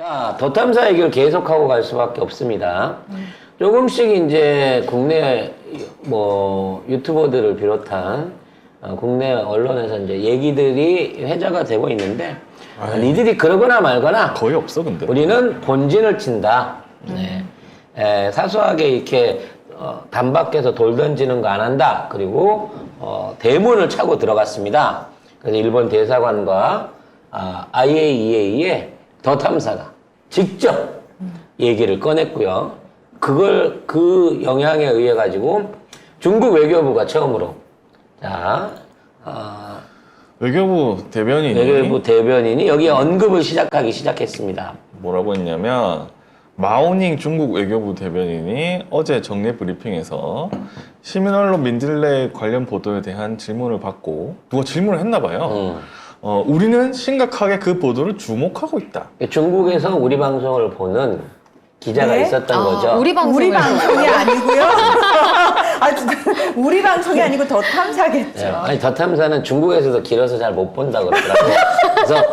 자, 덧탐사 얘기를 계속하고 갈 수밖에 없습니다. 조금씩 이제 국내 뭐 유튜버들을 비롯한 국내 언론에서 이제 얘기들이 회자가 되고 있는데 니들이 그러거나 말거나 거의 없어 근데. 우리는 본진을 친다. 네. 사소하게 이렇게 담 밖에서 돌 던지는 거 안 한다. 그리고 대문을 차고 들어갔습니다. 그래서 일본 대사관과 IAEA의 더 탐사가 직접 얘기를 꺼냈고요. 그 영향에 의해 가지고 중국 외교부가 처음으로 외교부 대변인이 여기에 언급을 시작했습니다. 뭐라고 했냐면 마오닝 중국 외교부 대변인이 어제 정례 브리핑에서 시민 언론 민들레 관련 보도에 대한 질문을 받고 누가 질문을 했나 봐요. 우리는 심각하게 그 보도를 주목하고 있다. 중국에서 우리 방송을 보는 기자가 네? 있었던 거죠. 우리 방송이 아니고요. 우리 방송이 아니고 더 탐사겠죠. 네, 아니 더 탐사는 중국에서도 길어서 잘 못 본다 그러더라고요. 그래서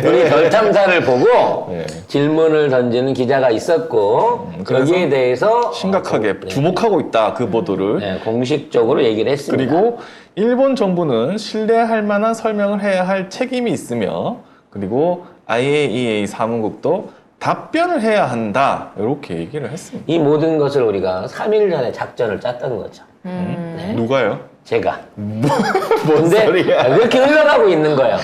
우리 더 탐사를 보고 네. 질문을 던지는 기자가 있었고 여기에 대해서 심각하게 주목하고 있다 그 보도를. 네, 공식적으로 얘기를 했습니다. 그리고 일본 정부는 신뢰할 만한 설명을 해야 할 책임이 있으며 그리고 IAEA 사무국도 답변을 해야 한다 이렇게 얘기를 했습니다. 이 모든 것을 우리가 3일 전에 작전을 짰던 거죠. 누가요? 제가. 뭔 근데 소리야? 그렇게 흘러가고 있는 거예요.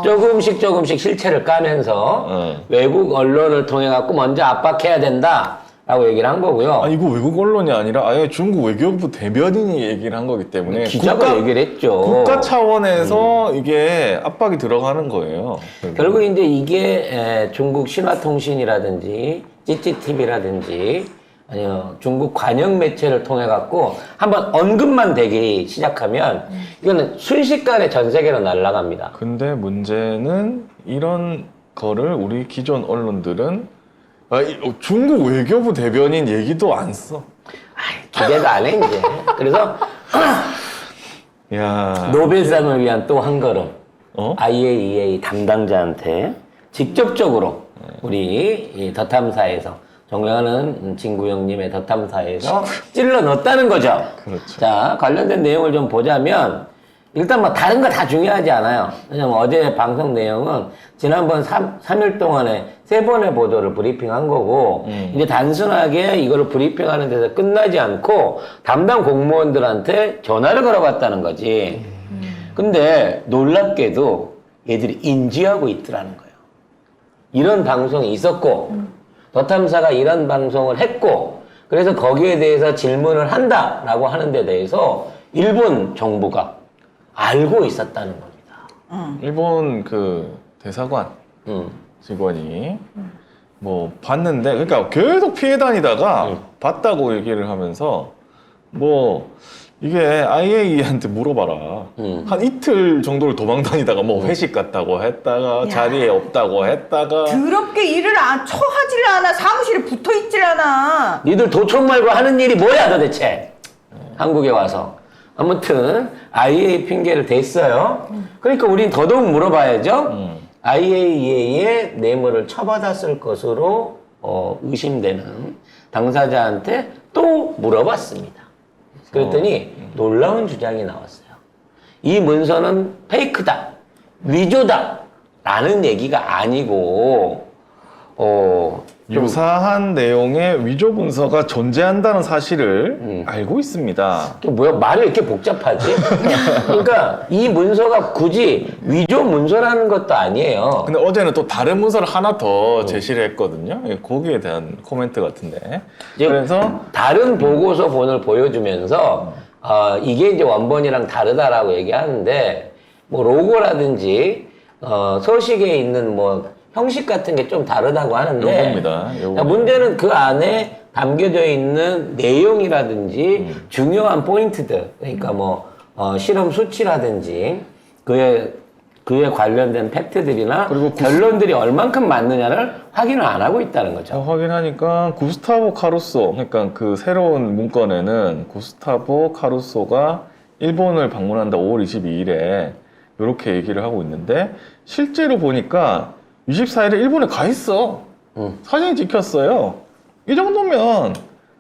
조금씩 실체를 까면서 외국 언론을 통해 갖고 먼저 압박해야 된다라고 얘기를 한 거고요. 아니 이거 외국 언론이 아니라 아예 중국 외교부 대변인이 얘기를 한 거기 때문에 기자가 얘기를 했죠. 국가 차원에서 이게 압박이 들어가는 거예요. 결국 이제 이게 중국 신화통신이라든지 찌찌TV라든지 아니요 중국 관영 매체를 통해 갖고 한번 언급만 되기 시작하면 이거는 순식간에 전 세계로 날아갑니다. 근데 문제는 이런 거를 우리 기존 언론들은 중국 외교부 대변인 얘기도 안 써. 기대도 안 해 이제. 그래서 야. 노벨상을 위한 또 한 걸음. IAEA 담당자한테 직접적으로 우리 이 더탐사에서 존경하는 진구영님의 더탐사에서 찔러 넣었다는 거죠. 그렇죠. 자, 관련된 내용을 좀 보자면 일단 뭐 다른 거 다 중요하지 않아요. 왜냐면 어제 방송 내용은 지난번 3일 동안에 3번의 보도를 브리핑한 거고 이제 단순하게 이걸 브리핑하는 데서 끝나지 않고 담당 공무원들한테 전화를 걸어봤다는 거지. 근데 놀랍게도 얘들이 인지하고 있더라는 거예요. 이런 방송이 있었고 더 탐사가 이런 방송을 했고 그래서 거기에 대해서 질문을 한다라고 하는 데 대해서 일본 정부가 알고 있었다는 겁니다. 일본 그 대사관 직원이 뭐 봤는데 그러니까 계속 피해 다니다가 봤다고 얘기를 하면서 뭐 이게 IAEA한테 물어봐라. 한 이틀 정도를 도망 다니다가 뭐 회식 갔다고 했다가 자리에 없다고 했다가 더럽게 일을 처하질 않아. 사무실에 붙어 있질 않아. 니들 도청 말고 하는 일이 뭐야 도대체? 한국에 와서. 아무튼 IAEA 핑계를 댔어요. 그러니까 우린 더더욱 물어봐야죠. IAEA의 뇌물을 처받았을 것으로 의심되는 당사자한테 또 물어봤습니다. 그랬더니 놀라운 주장이 나왔어요. 이 문서는 페이크다, 위조다 라는 얘기가 아니고 유사한 내용의 위조 문서가 존재한다는 사실을 알고 있습니다. 뭐야 말이 이렇게 복잡하지? 그러니까 이 문서가 굳이 위조 문서라는 것도 아니에요. 근데 어제는 또 다른 문서를 하나 더 제시를 했거든요. 거기에 대한 코멘트 같은데. 그래서 다른 보고서본을 보여주면서 이게 이제 원본이랑 다르다라고 얘기하는데 뭐 로고라든지 서식에 있는 뭐 형식 같은 게 좀 다르다고 하는데 요겁니다. 문제는 그 안에 담겨져 있는 내용이라든지 중요한 포인트들 그러니까 뭐 실험 수치라든지 그에 관련된 팩트들이나 그리고 결론들이 얼만큼 맞느냐를 확인을 안 하고 있다는 거죠. 확인하니까 구스타보 카루소 그러니까 그 새로운 문건에는 구스타보 카루소가 일본을 방문한다 5월 22일에 이렇게 얘기를 하고 있는데 실제로 보니까 24일에 일본에 가 있어. 사진이 찍혔어요. 이 정도면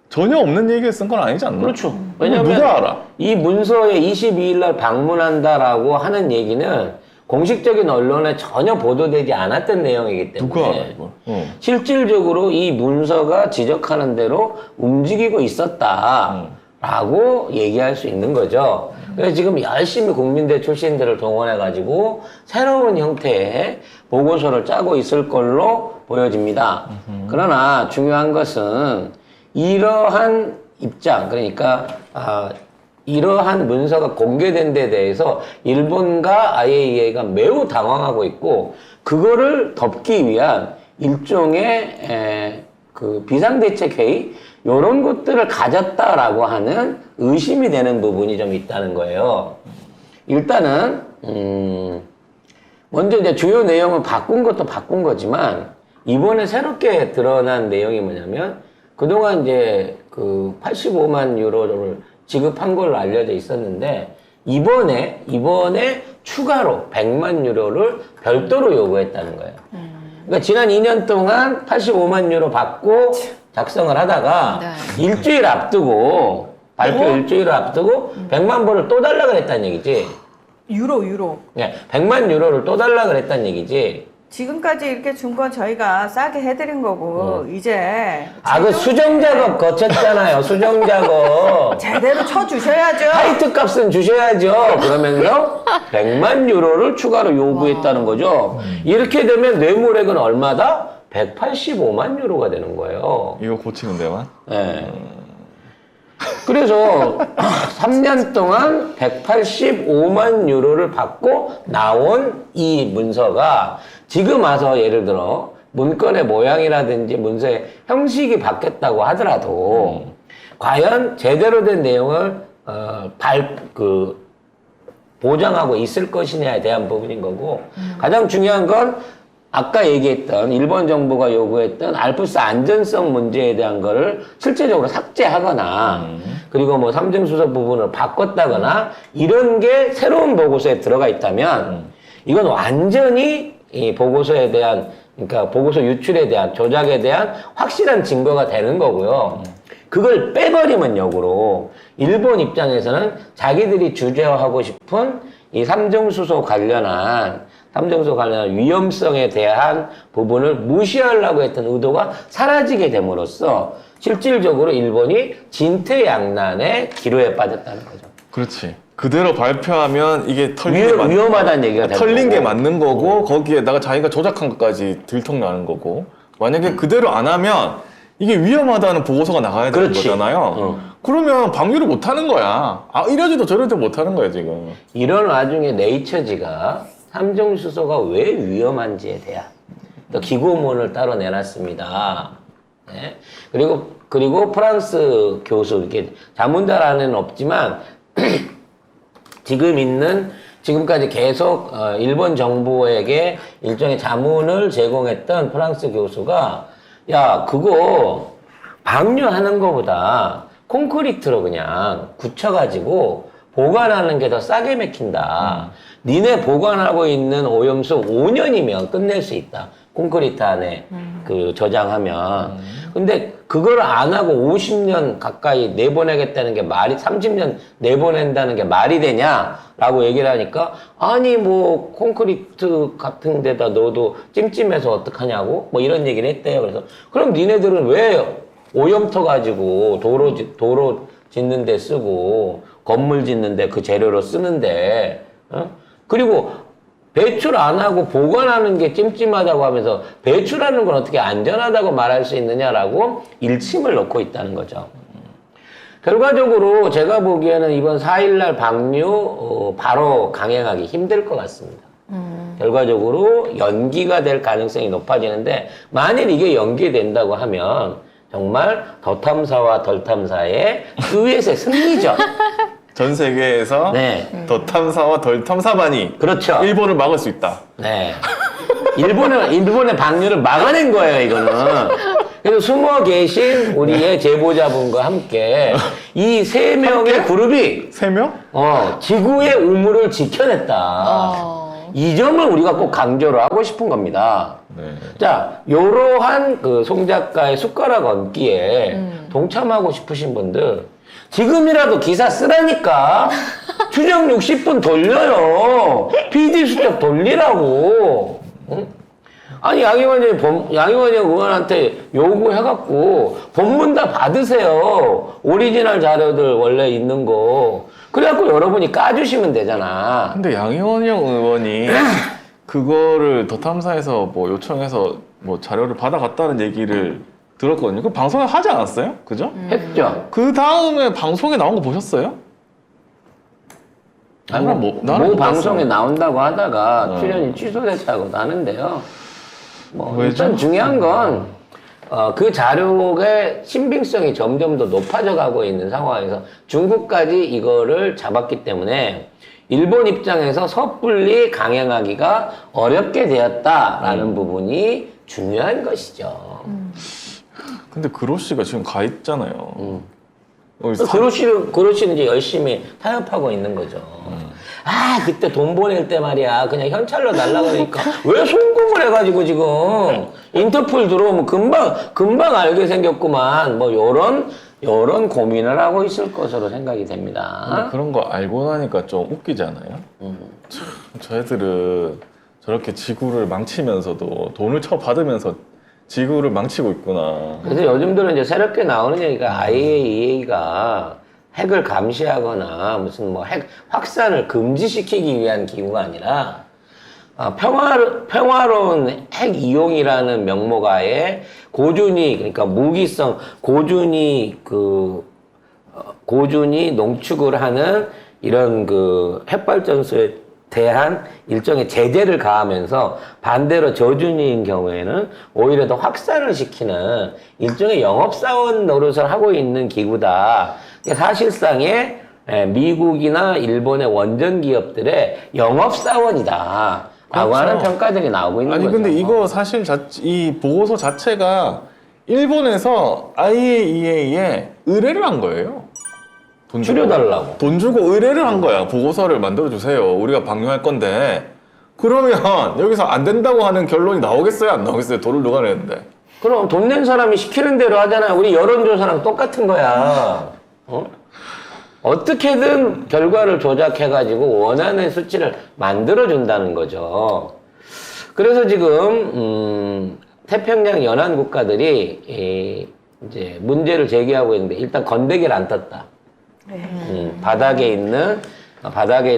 전혀 없는 얘기를 쓴 건 아니지 않나? 그렇죠. 왜냐면 누가 알아? 이 문서에 22일 날 방문한다라고 하는 얘기는 공식적인 언론에 전혀 보도되지 않았던 내용이기 때문에 누가 알아 이걸? 실질적으로 이 문서가 지적하는 대로 움직이고 있었다라고 얘기할 수 있는 거죠. 그래서 지금 열심히 국민대 출신들을 동원해가지고 새로운 형태의 보고서를 짜고 있을 걸로 보여집니다. 그러나 중요한 것은 이러한 입장, 그러니까 이러한 문서가 공개된 데 대해서 일본과 IAEA가 매우 당황하고 있고 그거를 덮기 위한 일종의 그 비상대책회의 이런 것들을 가졌다라고 하는 의심이 되는 부분이 좀 있다는 거예요. 일단은 먼저 이제 주요 내용을 바꾼 것도 바꾼 거지만 이번에 새롭게 드러난 내용이 뭐냐면 그동안 이제 그 85만 유로를 지급한 걸로 알려져 있었는데 이번에 추가로 100만 유로를 별도로 요구했다는 거예요. 그러니까 지난 2년 동안 85만 유로 받고 작성을 하다가 일주일 앞두고 발표 일주일을 앞두고 100만 불을 또 달라 그랬다는 얘기지. 유로. 네, 100만 유로를 또 달라 그랬다는 얘기지. 지금까지 이렇게 준 건 저희가 싸게 해드린 거고 이제 그 수정 작업 거쳤잖아요. 수정 작업. 제대로 쳐주셔야죠. 하이트 값은 주셔야죠. 그러면서 100만 유로를 추가로 요구했다는 거죠. 이렇게 되면 뇌물액은 얼마다? 185만 유로가 되는 거예요. 이거 고치는 데만? 네. 그래서 3년 동안 185만 유로를 받고 나온 이 문서가 지금 와서 예를 들어 문건의 모양이라든지 문서의 형식이 바뀌었다고 하더라도 과연 제대로 된 내용을 보장하고 있을 것이냐에 대한 부분인 거고 가장 중요한 건 아까 얘기했던 일본 정부가 요구했던 알프스 안전성 문제에 대한 거를 실제적으로 삭제하거나 그리고 뭐 삼중수석 부분을 바꿨다거나 이런 게 새로운 보고서에 들어가 있다면 이건 완전히 이 보고서에 대한 그러니까 보고서 유출에 대한 조작에 대한 확실한 증거가 되는 거고요. 그걸 빼버리면 역으로 일본 입장에서는 자기들이 주재하고 싶은 이 삼중수소 관련한 위험성에 대한 부분을 무시하려고 했던 의도가 사라지게 됨으로써 실질적으로 일본이 진퇴양난의 기로에 빠졌다는 거죠. 그렇지. 그대로 발표하면 이게 위험하다는 얘기가 되는 털린 게 거고. 맞는 거고 거기에다가 자기가 조작한 것까지 들통나는 거고 만약에 그대로 안 하면 이게 위험하다는 보고서가 나가야 되는 그렇지. 거잖아요. 그러면 방류를 못 하는 거야. 이러지도 저러지도 못 하는 거야 지금. 이런 와중에 네이처지가 삼중수소가 왜 위험한지에 대한 또 기고문을 따로 내놨습니다. 네. 그리고 프랑스 교수 이렇게 자문단 안에는 없지만 지금까지 계속 일본 정부에게 일종의 자문을 제공했던 프랑스 교수가 야 그거 방류하는 거보다 콘크리트로 그냥 굳혀가지고 보관하는 게 더 싸게 맥힌다. 니네 보관하고 있는 오염수 5년이면 끝낼 수 있다. 콘크리트 안에 그 저장하면. 근데 그걸 안 하고 50년 가까이 내보내겠다는 게 30년 내보낸다는 게 말이 되냐라고 얘기를 하니까 아니 뭐 콘크리트 같은 데다 넣어도 찜찜해서 어떡하냐고 뭐 이런 얘기를 했대요. 그래서 그럼 니네들은 왜 오염터 가지고 도로 짓는 데 쓰고 건물 짓는 데 그 재료로 쓰는데 그리고 배출 안 하고 보관하는 게 찜찜하다고 하면서 배출하는 건 어떻게 안전하다고 말할 수 있느냐라고 일침을 놓고 있다는 거죠. 결과적으로 제가 보기에는 이번 4일날 방류 바로 강행하기 힘들 것 같습니다. 결과적으로 연기가 될 가능성이 높아지는데 만일 이게 연기된다고 하면 정말 더 탐사와 덜 탐사의 듀엣의 승리죠. 전 세계에서 네. 더 탐사와 덜 탐사만이 그렇죠. 일본을 막을 수 있다. 네. 일본의 방류를 막아낸 거예요, 이거는. 그래서 숨어 계신 우리의 제보자분과 함께 이 3명의 그룹이 3명? 지구의 우물을 지켜냈다. 이 점을 우리가 꼭 강조를 하고 싶은 겁니다. 네. 자, 요러한 그 송 작가의 숟가락 얹기에 동참하고 싶으신 분들, 지금이라도 기사 쓰라니까. 추정 60분 돌려요. PD 수첩 돌리라고. 응? 아니, 양희원이 의원한테 요구해갖고, 본문 다 받으세요. 오리지널 자료들 원래 있는 거. 그래갖고 여러분이 까주시면 되잖아. 근데 양희원영 의원이 그거를 더 탐사에서 뭐 요청해서 뭐 자료를 받아갔다는 얘기를 들었거든요. 그 방송에 하지 않았어요? 그죠? 했죠. 그 다음에 방송에 나온 거 보셨어요? 아니, 나는 뭐 못 방송에 봤어요. 나온다고 하다가 출연이 취소됐다고 하는데요. 뭐 왜죠? 일단 중요한 건 그 자료의 신빙성이 점점 더 높아져 가고 있는 상황에서 중국까지 이거를 잡았기 때문에 일본 입장에서 섣불리 강행하기가 어렵게 되었다라는 부분이 중요한 것이죠. 근데 그로씨가 지금 가 있잖아요. 그로시는 이제 열심히 타협하고 있는 거죠. 아, 그때 돈 보낼 때 말이야. 그냥 현찰로 달라 그러니까. 왜 송금을 해가지고 지금 인터폴 들어오면 금방 알게 생겼구만. 뭐, 요런 고민을 하고 있을 것으로 생각이 됩니다. 근데 그런 거 알고 나니까 좀 웃기잖아요. 참, 저희들은 저렇게 지구를 망치면서도 돈을 받으면서 지구를 망치고 있구나. 그래서 요즘들은 이제 새롭게 나오는 얘기가 IAEA가 핵을 감시하거나 무슨 뭐 핵 확산을 금지시키기 위한 기구가 아니라 평화로운 핵 이용이라는 명목하에 고준위, 그러니까 무기성 고준위 농축을 하는 이런 그 핵발전소에 대한 일종의 제재를 가하면서 반대로 저준위인 경우에는 오히려 더 확산을 시키는 일종의 영업사원 노릇을 하고 있는 기구다. 사실상의 미국이나 일본의 원전 기업들의 영업사원이다. 라고 그렇죠. 하는 평가들이 나오고 있는 아니 거죠. 근데 이거 사실 이 보고서 자체가 일본에서 IAEA에 의뢰를 한 거예요. 돈 주고. 줄여달라고. 돈 주고 의뢰를 한 거야. 보고서를 만들어 주세요. 우리가 방류할 건데. 그러면 여기서 안 된다고 하는 결론이 나오겠어요? 안 나오겠어요? 돈을 누가 냈는데. 그럼 돈 낸 사람이 시키는 대로 하잖아요. 우리 여론조사랑 똑같은 거야. 어떻게든 결과를 조작해가지고 원하는 수치를 만들어준다는 거죠. 그래서 지금 태평양 연안 국가들이 이제 문제를 제기하고 있는데 일단 건더기를 안 떴다. 바닥에 있는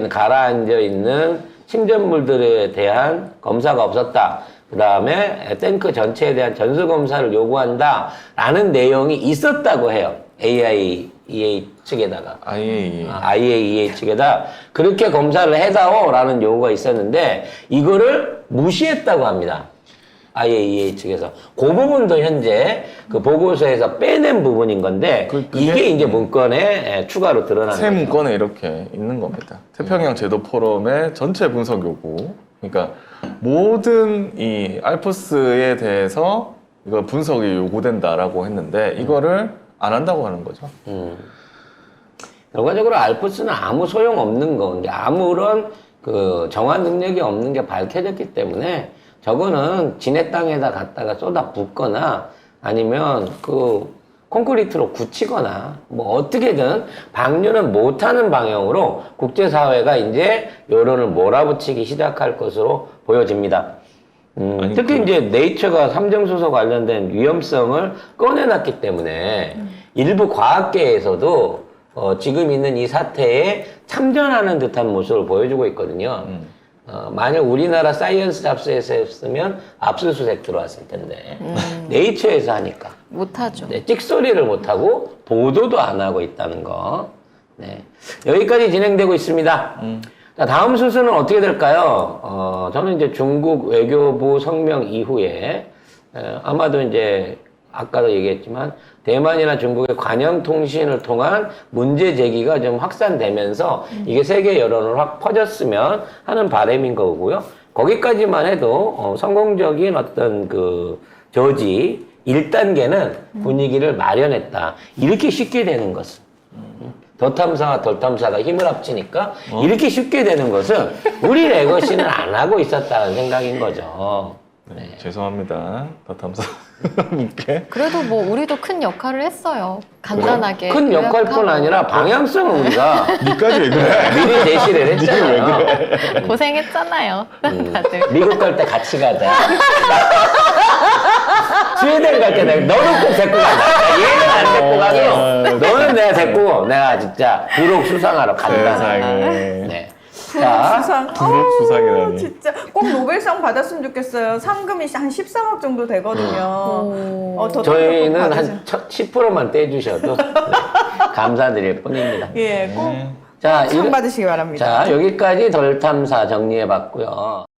가라앉아 있는 침전물들에 대한 검사가 없었다. 그 다음에 탱크 전체에 대한 전수 검사를 요구한다라는 내용이 있었다고 해요. IAEA 측에다가. IAEA 측에다 그렇게 검사를 해다오라는 요구가 있었는데 이거를 무시했다고 합니다. IAEA 측에서. 그 부분도 현재 그 보고서에서 빼낸 부분인 건데 이게 이제 문건에 추가로 드러나는 새 거죠. 문건에 이렇게 있는 겁니다. 태평양 제도 포럼의 전체 분석 요구. 그러니까 모든 이 알프스에 대해서 이거 분석이 요구된다라고 했는데 이거를 안 한다고 하는 거죠. 결과적으로 알프스는 아무 소용 없는 거, 아무런 그 정화 능력이 없는 게 밝혀졌기 때문에 저거는 지네 땅에다 갖다가 쏟아 붓거나 아니면 그 콘크리트로 굳히거나 뭐 어떻게든 방류는 못하는 방향으로 국제사회가 이제 여론을 몰아붙이기 시작할 것으로 보여집니다. 특히 이제 네이처가 삼정수소 관련된 위험성을 꺼내놨기 때문에 일부 과학계에서도 지금 있는 이 사태에 참전하는 듯한 모습을 보여주고 있거든요. 만약 우리나라 사이언스 잡스에서 했으면 압수수색 들어왔을 텐데 네이처에서 하니까 못하죠. 네, 찍소리를 못하고 보도도 안 하고 있다는 거. 네. 여기까지 진행되고 있습니다. 자, 다음 순서는 어떻게 될까요? 저는 이제 중국 외교부 성명 이후에 아마도 이제 아까도 얘기했지만 대만이나 중국의 관영통신을 통한 문제 제기가 좀 확산되면서 이게 세계 여론을 확 퍼졌으면 하는 바람인 거고요. 거기까지만 해도 성공적인 어떤 그 저지 1단계는 분위기를 마련했다. 이렇게 쉽게 되는 것은 더 탐사와 덜 탐사가 힘을 합치니까 이렇게 쉽게 되는 것은 우리 레거시는 안 하고 있었다는 생각인 거죠. 네, 죄송합니다. 더 탐사 분께. 그래도 뭐 우리도 큰 역할을 했어요. 간단하게. 큰 역할뿐 아니라 방향성은 우리가 니까지 왜 그래? 미리 제시를 했잖아요. 고생했잖아요. 다들. 미국 갈 때 같이 가자. 스웨덴 갈 때 너는 꼭 데리고 가자. 얘는 안 데리고 가고 너는 내가 데리고 내가 진짜 부록 수상하러 간다. 세상에. 네. 수상. 부록 수상이라니. 진짜 꼭 노벨상 받았으면 좋겠어요. 상금이 한 13억 정도 되거든요. 더 저희는 꼭 한 10%만 떼주셔도 네, 감사드릴 뿐입니다. 예, 꼭 자, 상 받으시기 바랍니다. 자, 여기까지 덜 탐사 정리해봤고요.